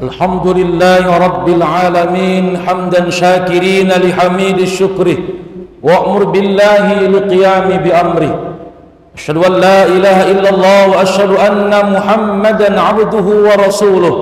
الحمد لله رب العالمين حمدا شاكرين لحميد شكره وأمر بالله لقيام بأمره أشهد أن لا إله إلا الله وأشهد أن محمدا عبده ورسوله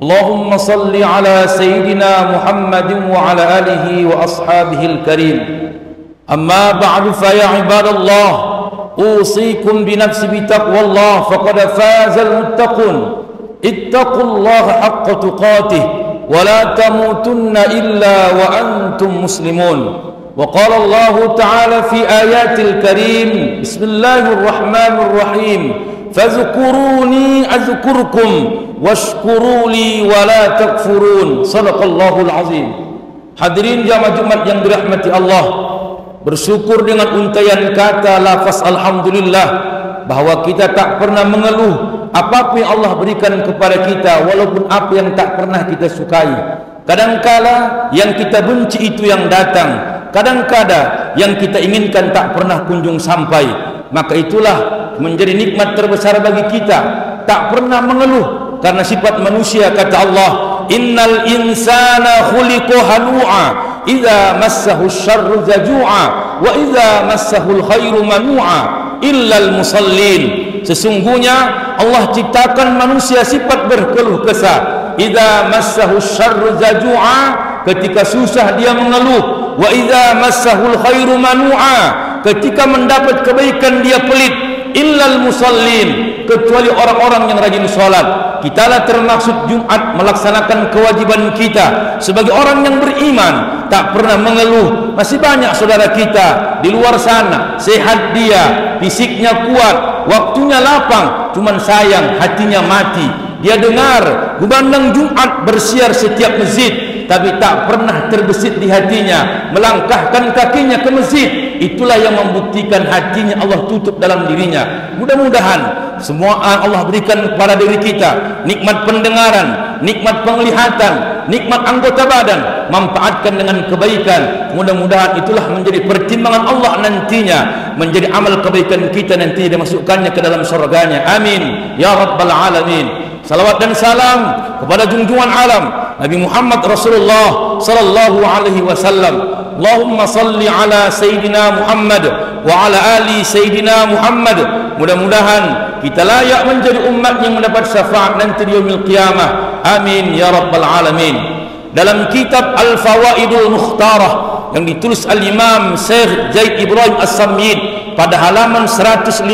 اللهم صل على سيدنا محمد وعلى آله وأصحابه الكريم أما بعد فيا عباد الله أوصيكم بنفسي بتقوى الله فقد فاز المتقون اتقوا الله حق تقاته ولا تموتن إلا وأنتم مسلمون وقال الله تعالى في آيات الكريم بسم الله الرحمن الرحيم فاذكروني أذكركم واشكروا لي ولا تكفرون صدق الله العظيم. Hadirin jamaah Jumat yang dirahmati Allah, bersyukur dengan untaian kata lafaz alhamdulillah bahwa kita tak pernah mengeluh apapun yang Allah berikan kepada kita, walaupun apa yang tak pernah kita sukai. Kadangkala yang kita benci itu yang datang, kadangkala yang kita inginkan tak pernah kunjung sampai. Maka itulah menjadi nikmat terbesar bagi kita, tak pernah mengeluh, karena sifat manusia. Kata Allah, innal insana khuliqa halu'a idza massahu syarru zaju'a wa idza massahu khairu manu'a illal musallin. Sesungguhnya Allah ciptakan manusia sifat berkeluh kesah. Idza massahu syarru zaju'a, ketika susah dia mengeluh. Wa idza massahu khairu manu'a, ketika mendapat kebaikan dia pelit. Illal musallin, kecuali orang-orang yang rajin salat. Kitalah termaksud Jumat melaksanakan kewajiban kita sebagai orang yang beriman, tak pernah mengeluh. Masih banyak saudara kita di luar sana, sehat dia, fisiknya kuat, waktunya lapang, cuman sayang hatinya mati. Dia dengar kumandang Jumat bersiar setiap masjid, tapi tak pernah terbesit di hatinya melangkahkan kakinya ke masjid. Itulah yang membuktikan hatinya Allah tutup dalam dirinya. Mudah-mudahan semua Allah berikan kepada diri kita nikmat pendengaran, nikmat penglihatan, nikmat anggota badan, manfaatkan dengan kebaikan. Mudah-mudahan itulah menjadi pertimbangan Allah nantinya, menjadi amal kebaikan kita nantinya dimasukkannya ke dalam surganya. Amin ya rabbal alamin. Salawat dan salam kepada junjungan alam Nabi Muhammad Rasulullah sallallahu alaihi wasallam. Allahumma salli ala Sayyidina Muhammad wa ala ali Sayyidina Muhammad. Mudah-mudahan kita layak menjadi umat yang mendapat syafaat nanti di yaumil qiyamah. Amin ya rabbal alamin. Dalam kitab Al-Fawaidul Mukhtarah yang ditulis Al-Imam Syekh Zaid Ibrahim As-Samyid pada halaman 150,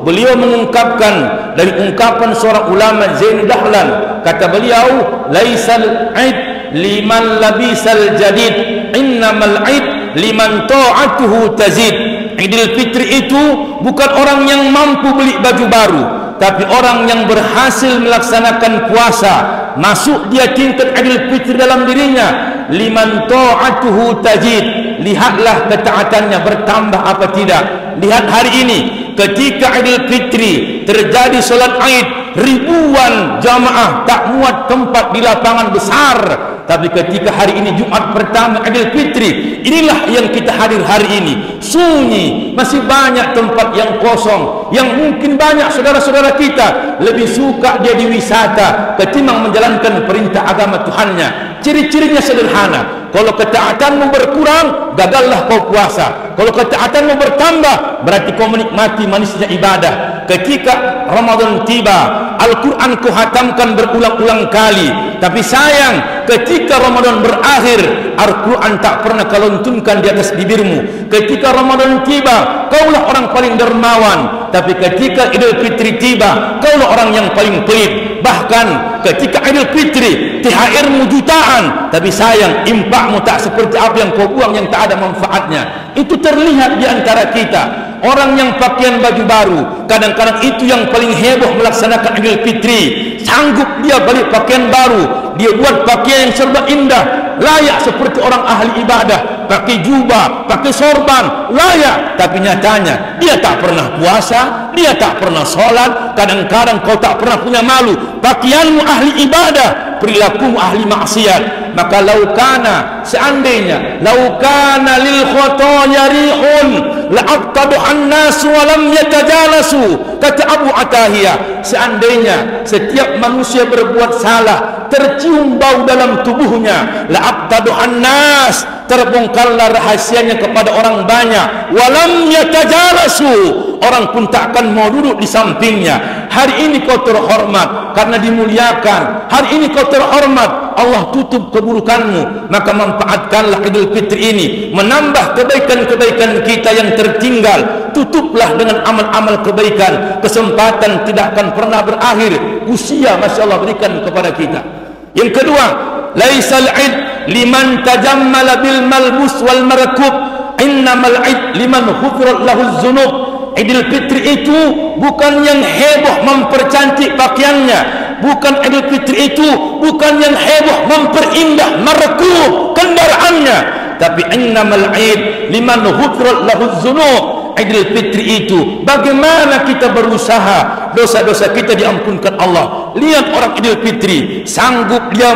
beliau mengungkapkan dari ungkapan seorang ulama Zain Dahlan. Kata beliau, laisal aid liman labisal jadid, innamal aid liman ta'atuhu tazid. Idul Fitri itu bukan orang yang mampu beli baju baru, tapi orang yang berhasil melaksanakan puasa, masuk dia tingkat Idul Fitri dalam dirinya. Liman ta'atuhu tazid, lihatlah ketaatannya bertambah apa tidak. Lihat hari ini ketika Idul Fitri terjadi solat Aid, ribuan jamaah tak muat tempat di lapangan besar. Tapi ketika hari ini Jumat pertama Idul Fitri, inilah yang kita hadir hari ini, sunyi, masih banyak tempat yang kosong, yang mungkin banyak saudara-saudara kita lebih suka dia di wisata ketimbang menjalankan perintah agama Tuhannya. Ciri-cirinya sederhana. Kalau ketaatanmu berkurang, gagallah kau puasa. Kalau ketaatanmu bertambah, berarti kau menikmati manisnya ibadah. Ketika Ramadan tiba, Al-Quran kau hatamkan berulang-ulang kali, tapi sayang ketika Ramadan berakhir, Al-Quran tak pernah kau lantunkan di atas bibirmu. Ketika Ramadan tiba, kaulah orang paling dermawan, tapi ketika Idul Fitri tiba, kaulah orang yang paling pelit. Bahkan ketika Idul Fitri, THR-mu jutaan, tapi sayang infakmu tak seperti apa yang kau buang yang tak ada manfaatnya. Itu terlihat di antara kita. Orang yang pakaian baju baru, kadang-kadang itu yang paling heboh melaksanakan Idul Fitri. Sanggup dia beli pakaian baru, dia buat pakaian yang serba indah, layak seperti orang ahli ibadah, pakai jubah, pakai sorban, layak. Tapi nyatanya dia tak pernah puasa, dia tak pernah sholat. Kadang-kadang kau tak pernah punya malu, pakaianmu ahli ibadah, perilakumu ahli maksiat. Maka laukana, seandainya laukana lil khotoya rihun la'aqtaduhan nasu walam yatajalasu, kata Abu Atahiyah, seandainya setiap manusia berbuat salah tercium bau dalam tubuhnya, la'abtadu annas, terbongkarlah rahasianya kepada orang banyak, walam yatajalasu, orang pun tak akan mau duduk di sampingnya. Hari ini kau terhormat karena dimuliakan, hari ini kau terhormat, Allah tutup keburukanmu, maka manfaatkanlah Idul Fitri ini menambah kebaikan-kebaikan kita yang tertinggal. Tutuplah dengan amal-amal kebaikan, kesempatan tidak akan pernah berakhir, usia Masya Allah berikan kepada kita. Yang kedua, laisal id liman tajammala bil malbus wal markub, innamal id liman ghufirat lahu dzunub. Idul Fitri itu bukan yang heboh mempercantik pakaiannya, bukan Idul Fitri itu bukan yang heboh memperindah markub kendaraannya, tapi innamal id liman ghufirat lahu dzunub. Idul Fitri itu bagaimana kita berusaha dosa-dosa kita diampunkan Allah. Lihat orang Idul Fitri sanggup dia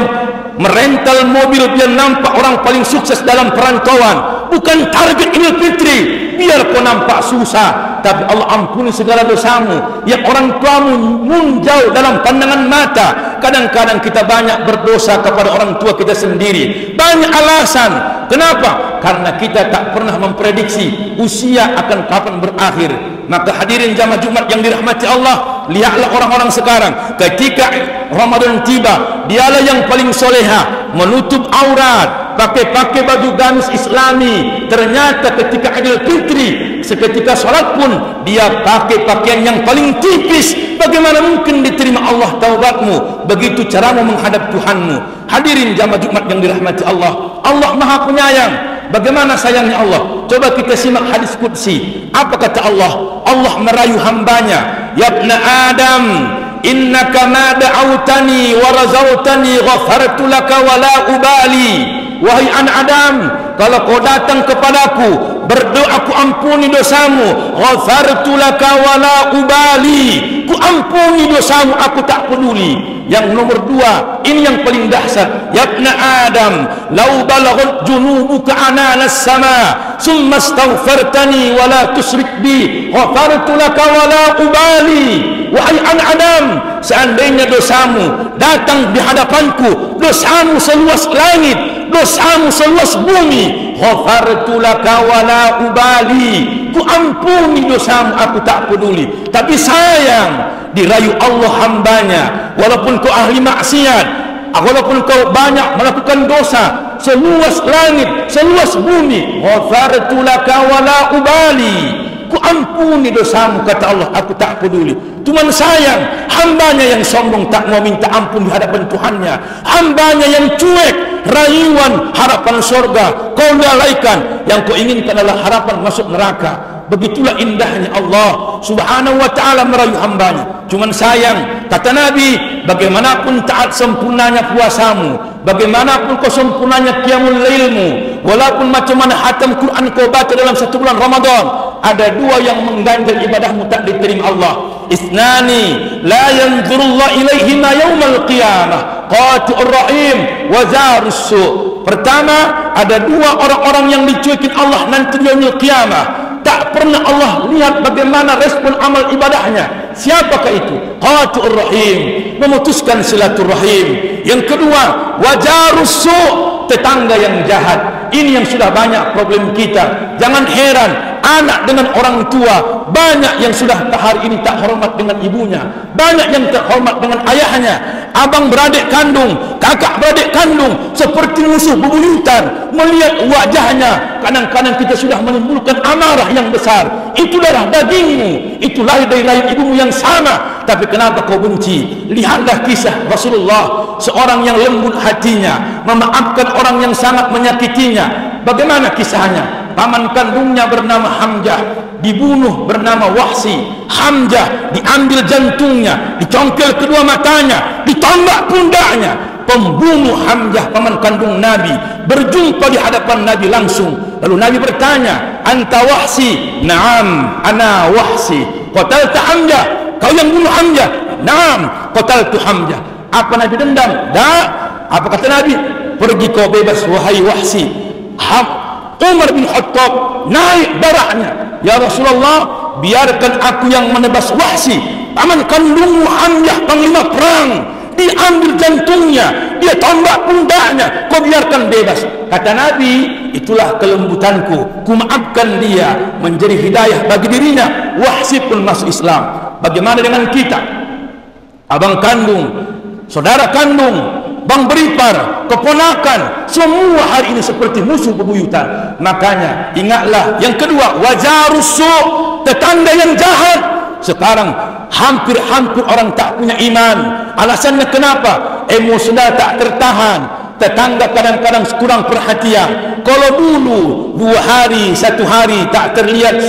merental mobil biar nampak orang paling sukses dalam perantauan. Bukan target Idul Fitri biar kau nampak susah, tapi Allah ampuni segala dosamu. Yang orang tuamu munjau dalam pandangan mata. Kadang-kadang kita banyak berdosa kepada orang tua kita sendiri, banyak alasan. Kenapa? Karena kita tak pernah memprediksi usia akan kapan berakhir. Maka hadirin jamaah Jumat yang dirahmati Allah, lihatlah orang-orang sekarang ketika Ramadan tiba, dialah yang paling soleha, menutup aurat, pakai baju gamis Islami. Ternyata ketika Idul Fitri, seketika sholat pun dia pakai pakaian yang paling tipis. Bagaimana mungkin diterima Allah taubatmu? Begitu caramu menghadap Tuhanmu. Hadirin jamaah Jumat yang dirahmati Allah, Allah Maha Penyayang. Bagaimana sayangnya Allah? Coba kita simak hadis qudsi. Apa kata Allah? Allah merayu hambanya, ya ibna Adam, innaka ma da'autani wa razautani ghafartu laka wa la ubali. Wahai anak Adam, kalau kau datang kepadaku berdoa, ku ampuni dosamu, ghafartu laka wa la ubali, ku ampuni dosamu, aku tak peduli. Yang nomor dua, ini yang paling dahsyat, ya ibna Adam, lau balaghat junubuka ananas sama summa astaghfartani wa la tusyrik bi ghafartu laka wa la ubali. Wahai anak Adam, seandainya dosamu datang di hadapanku, dosamu seluas langit, dosamu seluas bumi, ghafartu laka wa la ubali, ku ampuni dosamu, aku tak peduli. Tapi sayang, dirayu Allah hambanya, walaupun kau ahli maksiat, walaupun kau banyak melakukan dosa, seluas langit, seluas bumi, ghafartu laka wa la ubali, ku ampuni dosamu, kata Allah, aku tak peduli. Cuman sayang, hambanya yang sombong tak mau minta ampun di hadapan Tuhannya, hambanya yang cuek, rayuan harapan surga kau lalaikan, yang kau inginkan adalah harapan masuk neraka. Begitulah indahnya Allah Subhanahu wa ta'ala merayu hambanya. Cuman sayang, kata Nabi, bagaimanapun taat sempurnanya puasamu, bagaimanapun kau sempurnanya qiyamul lailmu, walaupun macam mana hatam Quran kau baca dalam satu bulan Ramadan, ada dua yang mengganjal ibadahmu tak diterima Allah. Isnani la yanzurullah ilaihima yaumal qiyamah, qati'ur rahim wa zarus su'. Pertama, ada dua orang-orang yang dicuekin Allah nanti di yaumul qiyamah. Tak pernah Allah lihat bagaimana respon amal ibadahnya. Siapakah itu? Qati'ur rahim, memutuskan silaturahim. Yang kedua, wajarus su', tetangga yang jahat. Ini yang sudah banyak problem kita. Jangan heran, anak dengan orang tua banyak yang sudah hari ini tak hormat dengan ibunya, banyak yang tak hormat dengan ayahnya. Abang beradik kandung, kakak beradik kandung seperti musuh bebuyutan. Melihat wajahnya, kadang-kadang kita sudah menimbulkan amarah yang besar. Itu darah dagingmu, itu lahir dari rahim ibumu yang sama, tapi kenapa kau benci? Lihatlah kisah Rasulullah, seorang yang lembut hatinya, memaafkan orang yang sangat menyakitinya. Bagaimana kisahnya? Paman kandungnya bernama Hamzah dibunuh bernama Wahsi. Hamzah diambil jantungnya, dicongkel kedua matanya, ditombak pundaknya. Pembunuh Hamzah, paman kandung Nabi, berjumpa di hadapan Nabi langsung. Lalu Nabi bertanya, anta Wahsi? Naam, ana Wahsi. Qatalta Hamzah? Kau yang bunuh Hamzah? Naam, qataltu Hamzah. Apa Nabi dendam? Tak. Apa kata Nabi? Pergi kau bebas wahai Wahsi. Umar bin Khattab naik darahnya, ya Rasulullah, biarkan aku yang menebas Wahsi, paman kandungmu Hamzah panglima perang. diambil jantungnya, dia tombak pundaknya, kau biarkan bebas. Kata Nabi, itulah kelembutanku, ku maafkan dia, menjadi hidayah bagi dirinya, wahsib pun masuk Islam. Bagaimana dengan kita? Abang kandung, saudara kandung, bang beripar, keponakan, semua hari ini seperti musuh bebuyutan. Makanya ingatlah yang kedua, wajarus su', tetangga yang jahat. Sekarang hampir-hampir orang tak punya iman. Alasannya kenapa? Emosional tak tertahan. Tetangga kadang-kadang kurang perhatian. Kalau dulu 2 hari, 1 hari tak terlihat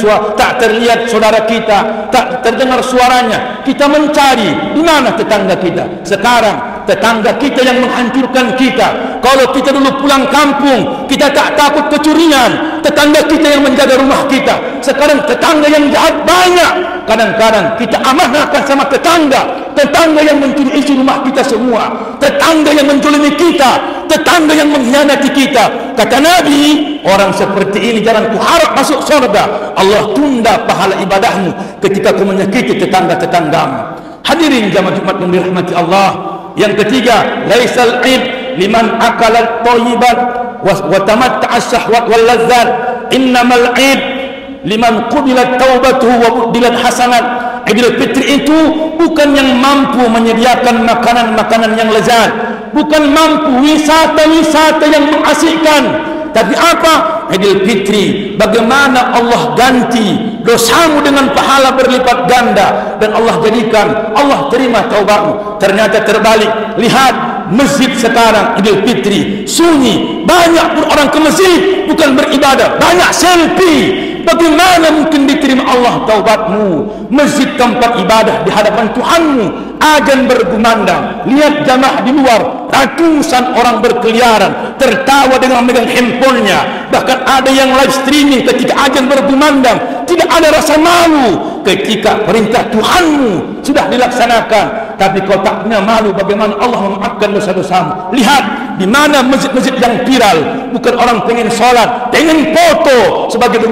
saudara kita, tak terdengar suaranya, kita mencari di mana tetangga kita. Sekarang tetangga kita yang menghancurkan kita. Kalau kita dulu pulang kampung, kita tak takut kecurian, tetangga kita yang menjaga rumah kita. Sekarang tetangga yang jahat banyak. Kadang-kadang kita amanahkan sama tetangga, tetangga yang mencuri isi rumah kita semua, tetangga yang menzalimi kita, tetangga yang mengkhianati kita. Kata Nabi, orang seperti ini jangan kuharap masuk surga. Allah tunda pahala ibadahmu ketika kau menyakiti tetangga-tetanggamu. Hadirin jamaah Jumat yang dirahmati Allah. Yang ketiga, laisal id liman akalat thayyiban wa tamatta'a syahwat wal ladzat, innamal id liman qubilat taubatuhu wa budilat hasanat. Idul Fitri itu bukan yang mampu menyediakan makanan-makanan yang lezat, bukan mampu wisata-wisata yang mengasyikkan, tapi apa? Idul Fitri, bagaimana Allah ganti dosamu dengan pahala berlipat ganda, dan Allah jadikan, Allah terima taubatmu. Ternyata terbalik. Lihat masjid sekarang Idul Fitri sunyi, banyak pun orang ke masjid bukan beribadah, banyak selfie. Bagaimana mungkin diterima Allah taubatmu? Masjid tempat ibadah di hadapan Tuhanmu, azan bergumandang, lihat jamaah di luar, ratusan orang berkeliaran, tertawa dengan memegang handphonenya. Bahkan ada yang live streaming ketika azan bergumandang. Tidak ada rasa malu ketika perintah Tuhanmu sudah dilaksanakan, tapi kau tak punya malu. Bagaimana Allah memaafkan dosa-dosamu? Lihat di mana masjid-masjid yang viral, bukan orang pengen sholat, pengen foto sebagai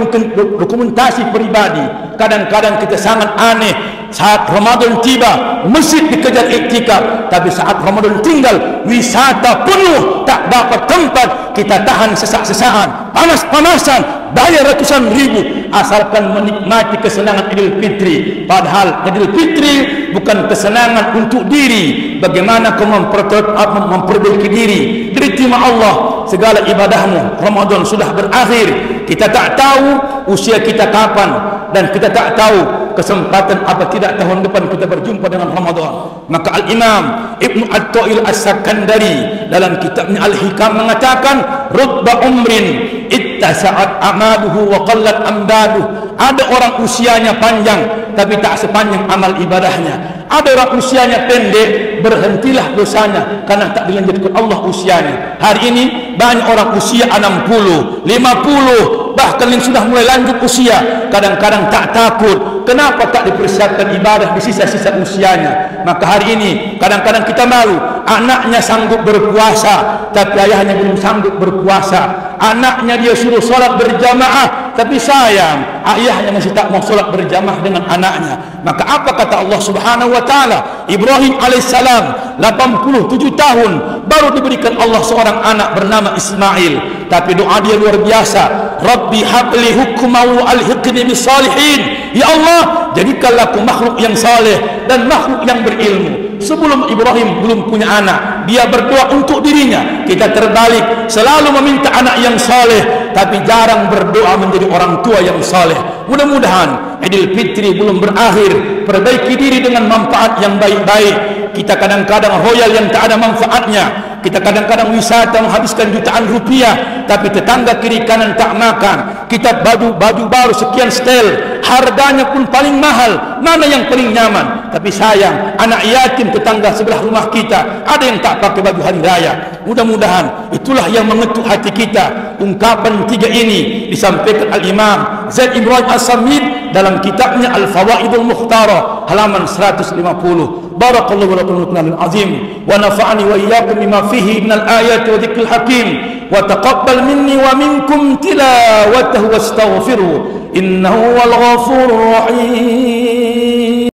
dokumentasi pribadi. Kadang-kadang kita sangat aneh, saat Ramadan tiba masjid dikejar iktikaf, tapi saat Ramadan tinggal wisata penuh, tak dapat tempat, kita tahan sesak-sesakan, panas-panasan, bayar ratusan ribu asalkan menikmati kesenangan Idul Fitri. Padahal Idul Fitri bukan kesenangan untuk diri. Bagaimana kau memperbaiki diri, diterima Allah segala ibadahmu. Ramadan sudah berakhir, kita tak tahu usia kita kapan, dan kita tak tahu kesempatan apa tidak tahun depan kita berjumpa dengan Ramadan. Maka Al-Imam Ibnu At-Thail As-Sakandari dalam kitabnya Al-Hikam mengatakan, rubba umrin ittasa'at amaduhu wa qallat amdaduh. Ada orang usianya panjang tapi tak sepanjang amal ibadahnya. Ada orang usianya pendek, berhentilah dosanya karena tak dilanjutkan Allah usianya. Hari ini banyak orang usia 60, 50, bahkan yang sudah mulai lanjut usia, kadang-kadang tak takut. Kenapa tak dipersiapkan ibadah di sisa-sisa usianya? Maka hari ini kadang-kadang kita malu, anaknya sanggup berpuasa tapi ayahnya belum sanggup berpuasa. Anaknya dia suruh sholat berjamaah, tapi sayang ayahnya masih tak mau sholat berjamaah dengan anaknya. Maka apa kata Allah Subhanahu wa taala? Ibrahim alaihissalam 87 tahun baru diberikan Allah seorang anak bernama Ismail, tapi doa dia luar biasa. Rabbi habli hukman wa alhiqni bis salihin. Ya Allah, jadikanlah aku makhluk yang saleh dan makhluk yang berilmu. Sebelum Ibrahim belum punya anak, dia berdoa untuk dirinya. Kita terbalik, selalu meminta anak yang saleh tapi jarang berdoa menjadi orang tua yang saleh. Mudah-mudahan Idul Fitri belum berakhir, perbaiki diri dengan manfaat yang baik-baik. Kita kadang-kadang royal yang tak ada manfaatnya. Kita kadang-kadang wisata menghabiskan jutaan rupiah, tapi tetangga kiri kanan tak makan. Kita baju baru sekian setel, harganya pun paling mahal. Mana yang paling nyaman? Tapi sayang, anak yatim tetangga sebelah rumah kita ada yang tak pakai baju hari raya. Mudah-mudahan itulah yang mengetuk hati kita. Ungkapan 3 ini disampaikan Al-Imam Zaid Ibrahim As-Samid dalam kitabnya Al-Fawaidul Mukhtara halaman 150. Barakallahu lakum wa lakum azim wa nafa'ani wa iyyakum bima fihi minal ayati wa dzikril hakim wa taqabbal minni wa minkum tilawatahu wastaghfiruh innahu wal ghafurur rahim.